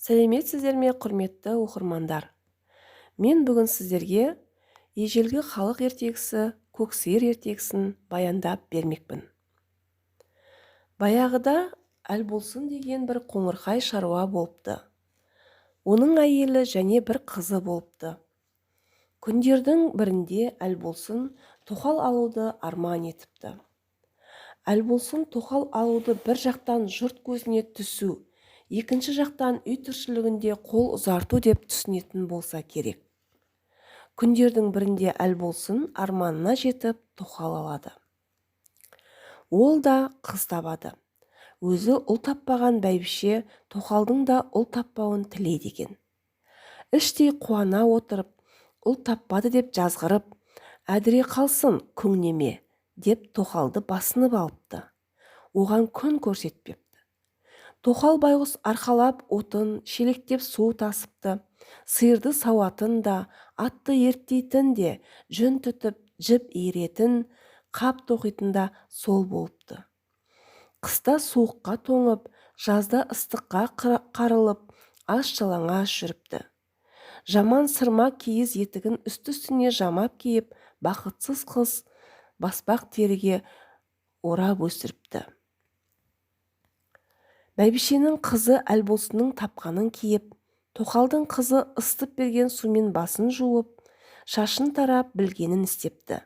Сәлеметсіздер ме, құрметті оқырмандар? Мен бүгін сіздерге ежелгі халық ертегісі көксиыр ертегісін баяндап бермекпін. Баяғыда Әлболсын деген бір қоңырқай шаруа болыпты. Оның әйелі және бір қызы болыпты. Күндердің бірінде Әлболсын тоқал алуды арман етіпті. Әлболсын тоқал алуды бір жақтан жұрт көзіне түсу, екінші жақтан үй тіршілігінде қол ұзарту деп түсінетін болса керек. Күндердің бірінде Әлболсын арманына жетіп тоқал алады. Ол да қыз табады. Өзі ұл таппаған бәйбіше тоқалдың да ұл таппауын тілейді екен. Іштей қуана отырып, ұл таппады деп жазғырып, әдіре қалсын көңнеме деп тоқалды басынып алыпты. Оған күн көрсетпепті. Тоқал байғұс арқалап отын, шелектеп су тасыпты. Сиырды сауатын да, атты ерттейтін де, жүн түтіп, жіп иіретін, қап тоқитын да сол болыпты. Қыста суыққа тоңып, жазда ыстыққа қарылып, аш-жалаңаш жүріпті. Жаман сырма киіз етігін үсті-үстіне жамап киіп, бақытсыз қыз баспақ теріге орап өсіріпті. Бәйбішенің қызы Әлболсынның тапқанын киіп, тоқалдың қызы ыстып берген сумен басын жуып, шашын тарап білгенін істепті.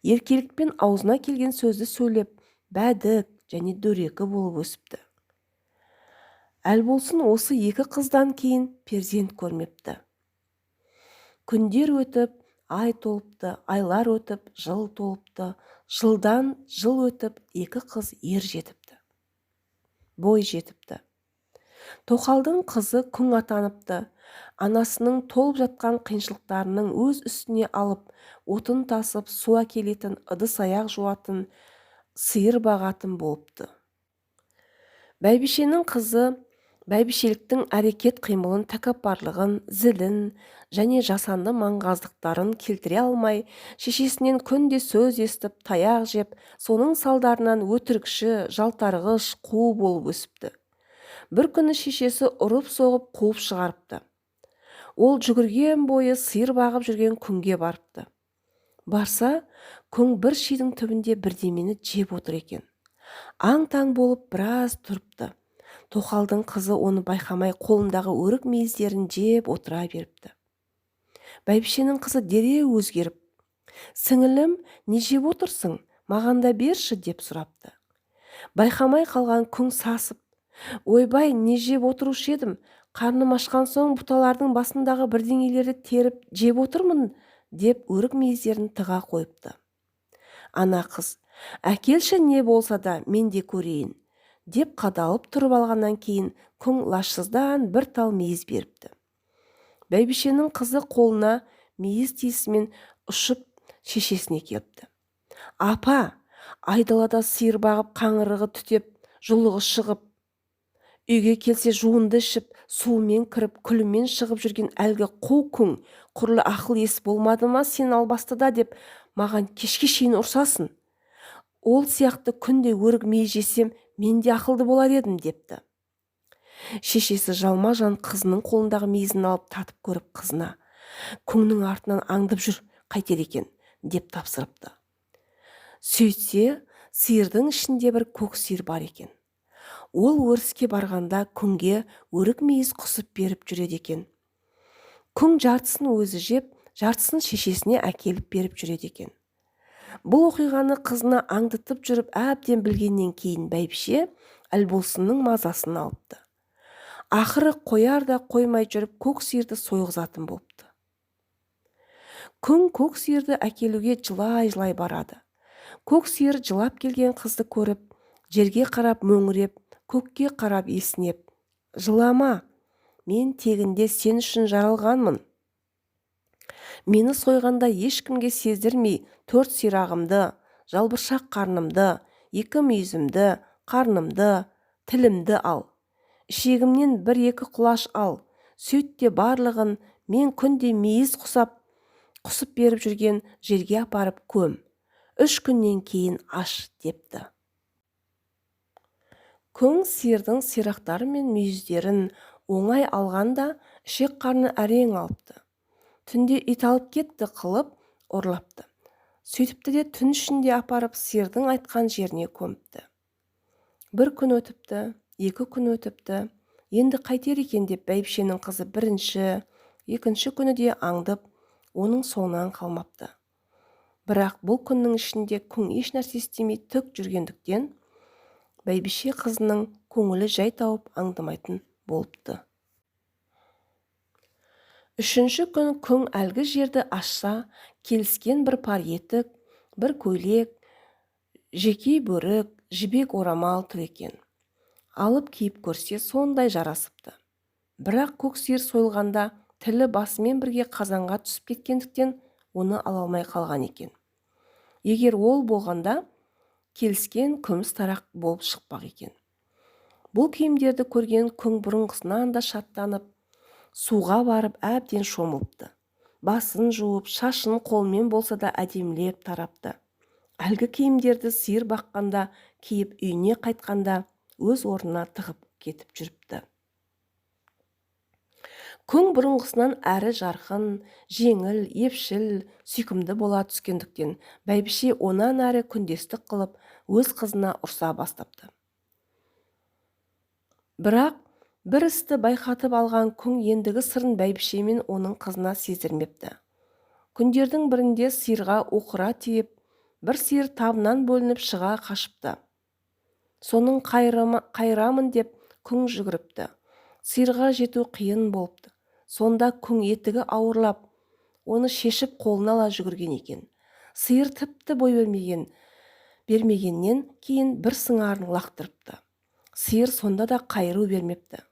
Еркелікпен аузына келген сөзді сөйлеп, бәдік және дөрекі болып өсіпті. Әлболсын осы екі қыздан кейін перзент көрмепті. Күндер өтіп, ай толыпты, айлар өтіп, жыл толыпты, жылдан жыл өтіп, екі қыз ер жетіпті. Бой жетіпті. Тоқалдың қызы күң атаныпты. Анасының толып жатқан қиыншылықтарының өз үстіне алып, отын тасып, су әкелетін, ыдыс-аяқ жуатын, сиыр бағатын болыпты. Бәйбішенің қызы бәйбішеліктің әрекет қимылын, тәкаппарлығын, зілін және жасанды маңғаздықтарын келтіре алмай, шешесінен күнде сөз естіп, таяқ жеп, соның салдарынан өтірікші, жалтарғыш, қу болып өсіпті. Бір күні шешесі ұрып-соғып қуып шығарыпты. Ол жүгірген бойы сиыр бағып жүрген күңге барыпты. Барса, күң бір шидің түбінде бірдемені жеп отыр екен. Аң-таң болып біраз тұрыпты. Тоқалдың қызы оны байқамай қолындағы өрік мейіздерін жеп отыра беріпті. Бәйбішенің қызы дереу өзгеріп, «Сіңілім, не жеп отырсың? Маған да берші» деп сұрапты. Байқамай қалған күң сасып, «Ойбай, не жеп отырушы едім? Қарным ашқан соң бұталардың басындағы бірдеңелерді теріп жеп отырмын» деп өрік мейіздерін тыға қойыпты. Ана қыз, «Әкелші не болса да мен де көрейін» деп қадалып тұрып алғаннан кейін күң лашсыздан бір тал мейіз беріпті. Бәйбішенің қызы қолына мейіз тиісімен ұшып шешесіне келіпті. «Апа, айдалада сиыр бағып қаңырығы түтеп, жұлығы шығып, үйге келсе жуынды ішіп, суымен кіріп, күлімен шығып жүрген әлгі қу күң құрлы ақыл ес болмады ма сен албастыда деп маған кешке шейін ұрсасын. Ол сияқты күнде өрік мейіз жесем, мен де ақылды болар едім» депті. Шешесі жалма-жан қызының қолындағы мейізін алып татып көріп қызына, «Күңнің артынан аңдып жүр, қайтер екен» деп тапсырыпты. Сөйтсе, сиырдың ішінде бір көк сиыр бар екен. Ол өріске барғанда күңге өрік мейіз құсып беріп жүреді екен. Күң жартысын өзі жеп, жартысын шешесіне әкеліп беріп жүреді екен. Бұл оқиғаны қызына аңдытып жүріп әбден білгеннен кейін бәйбіше Әлболсынның мазасын алыпты. Ақыры қояр да қоймай жүріп көк сиырды сойғызатын болыпты. Күң көк сиырды әкелуге жылай-жылай барады. Көк сиыр жылап келген қызды көріп, жерге қарап мөңіреп, көкке қарап есінеп, «Жылама, мен тегінде сен үшін жаралғанмын. Мені сойғанда ешкімге сездірмей 4 сирағымды, жалбыршақ қарнымды, 2 мүйізімді, қарнымды, тілімді ал. Ішегімнен 1-2 құлаш ал. Сөйтте барлығын мен күнде мейіз құсып беріп жүрген жерге апарып көм. 3 күннен кейін аш» депті. Күң сиырдың сирақтары мен мүйіздерін Оңай алғанда ішек қарны әрең алыпты. Түнде ит алып кетті қылып ұрлапты. Сөйтіпті де түн ішінде апарып сиырдың айтқан жеріне көміпті. Бір күн өтіпті, 2 күн өтіпті. Енді қайтер екен деп бәйбішенің қызы бірінші, екінші күні де аңдып, оның соңынан қалмапты. Бірақ бұл күннің ішінде күң еш нәрсе істемей тік жүргендіктен, бәйбіше қызының көңілі жай тауып аңдамайтын болыпты. Үшінші күн күң әлгі жерді ашса, келіскен бір пар етік, бір көйлек, жеке бөрік, жібек орамал тұр екен. Алып киіп көрсе сондай жарасыпты. Бірақ көк сиыр сойылғанда тілі басымен бірге қазанға түсіп кеткендіктен оны ала алмай қалған екен. Егер ол болғанда келіскен күміс тарақ болып шықпақ екен. Бұл киімдерді көрген күң бұрынғысынан да шаттанып, суға барып әбден шомылыпты. Басын жуып, шашын қолмен болса да әдемілеп тарапты. Әлгі киімдерді сиыр баққанда, киіп үйіне қайтқанда өз орнына тығып кетіп жүріпті. Күң бұрынғысынан әрі жарқын, жеңіл, епшіл, сүйкімді бола түскендіктен, бәйбіше онан әрі күндестік қылып, өз қызына ұрса бастапты. Бірақ бір істі байқатып алған күң ендігі сырын бәйбіше мен оның қызына сездірмепті. Күндердің бірінде сиырға оқыра тиіп, бір сиыр табынан бөлініп шыға қашыпты. Соның қайырамын деп күң жүгіріпті. Сиырға жету қиын болыпты. Сонда күң етігі ауырлап, оны шешіп қолына ала жүгірген екен. Сиыр тіпті бой бермегеннен кейін бір сыңарын лақтырыпты. Сиыр сонда да қайыру бермепті.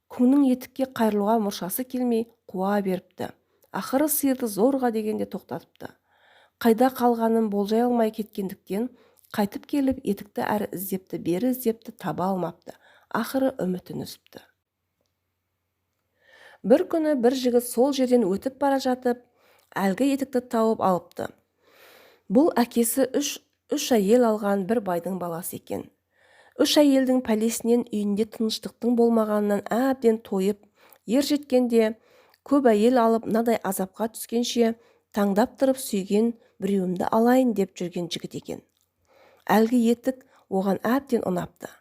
Күңнің етікке қайырылуға мұршасы келмей қуа беріпті. Ақыры сиырды зорға дегенде тоқтатыпты. Қайда қалғанын болжай алмай кеткендіктен, қайтып келіп етікті әрі іздепті, бері іздепті, таба алмапты. Ақыры үмітін үзіпті. Бір күні бір жігіт сол жерден өтіп бара жатып, әлгі етікті тауып алыпты. Бұл әкесі үш әйел алған бір байдың баласы екен. 3 әйелдің пәлесінен үйінде тыныштықтың болмағанынан әбден тойып, ер жеткенде көп әйел алып мынадай азапқа түскенше таңдап тұрып сүйген біреуімді алайын деп жүрген жігіт екен. Әлгі етік оған әбден ұнапты.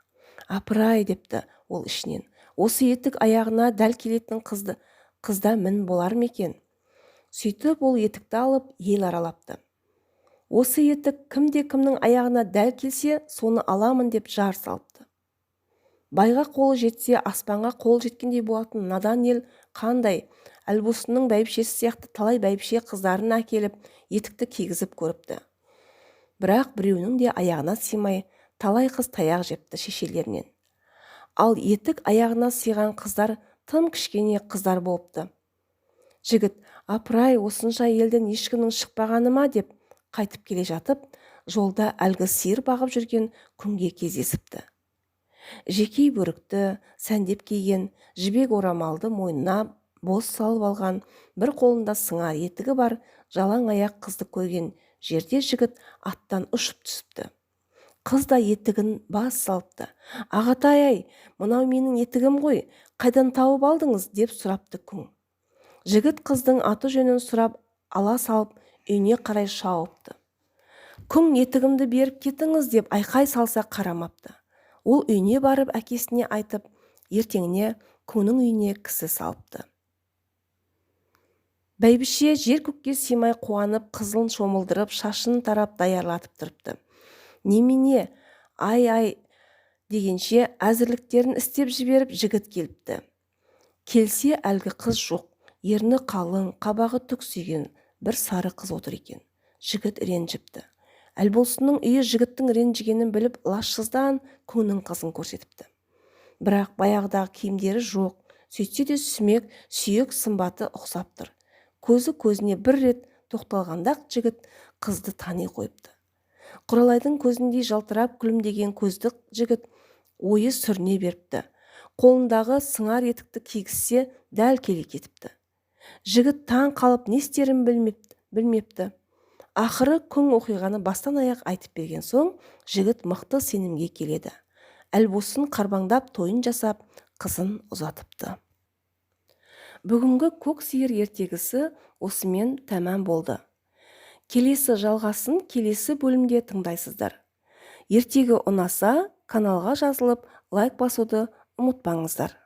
Апырай депті ол ішінен. Осы етік аяғына дәл келетін қызда мін болар ма екен? Сөйтіп ол етікті алып ел аралапты. Осы етік кімде-кімнің аяғына дәл келсе, соны аламын деп жар салыпты. Байға қолы жетсе, аспанға қол жеткендей болатын надан ел қандай, Әлбосынның бәйбішесі сияқты талай бәйбіше қыздарын әкеліп, етікті кигізіп көріпті. Бірақ біреуінің де аяғына сыймай, талай қыз таяқ жепті шешелерінен. Ал етік аяғына сыйған қыздар тым кішкене қыздар болыпты. Жігіт, апырай, осынша елден ешкімнің шықпағаны ма деп қайтып келе жатып, жолда әлгі сиыр бағып жүрген күнге кездесіпті. Жеке бөрікті, сәндеп киген, жібек орамалды мойнына боз салып алған, бір қолында сыңар етігі бар жалаң аяқ қызды көрген жерде жігіт аттан ұшып түсіпті. Қыз да етігін бас салыпты. Ағатай-ай, мынау менің етігім ғой, қайдан тауып алдыңыз деп сұрапты күң. Жігіт қыздың аты жөнін сұрап ала салып үйіне қарай шауыпты. Күң етігімді беріп кетіңіз деп айқай салса қарамапты. Ол үйіне барып әкесіне айтып, ертеңіне күңнің үйіне кісі салыпты. Бәйбіше жер көкке сыймай қуанып, қызылын шомылдырып, шашын тарап даярлатып тұрыпты. Немене, ай дегенше әзірліктерін істеп жіберіп жігіт келіпті. Келсе әлгі қыз жоқ, ерні қалың, қабағы түксиген бір сары қыз отыр екен. Жігіт ренжіпті. Әлболсынның үйі жігіттің ренжігенін біліп, лашсыздан күңнің қызын көрсетіпті. Бірақ баяғыдағы киімдері жоқ, сөйтсе де сүмек, сүйек сымбаты ұқсап тұр. Көзі көзіне бір рет тоқталғанда жігіт қызды тани қойыпты. Құралайдың көзіндей жалтырап күлімдеген көзді жігіт ойы сүріне беріпті. Қолындағы сыңар етікті кигізсе дәл келе кетіпті. Жігіт таң қалып не істерін білмепті. Ақыры күң оқиғаны бастан аяқ айтып берген соң, жігіт мықты сенімге келеді. Әлбосын қарбаңдап тойын жасап, қызын ұзатыпты. Бүгінгі көк сиыр ертегісі осымен тәмам болды. Келесі жалғасын келесі бөлімде тыңдайсыздар. Ертегі ұнаса, каналға жазылып, лайк басуды ұмытпаңыздар.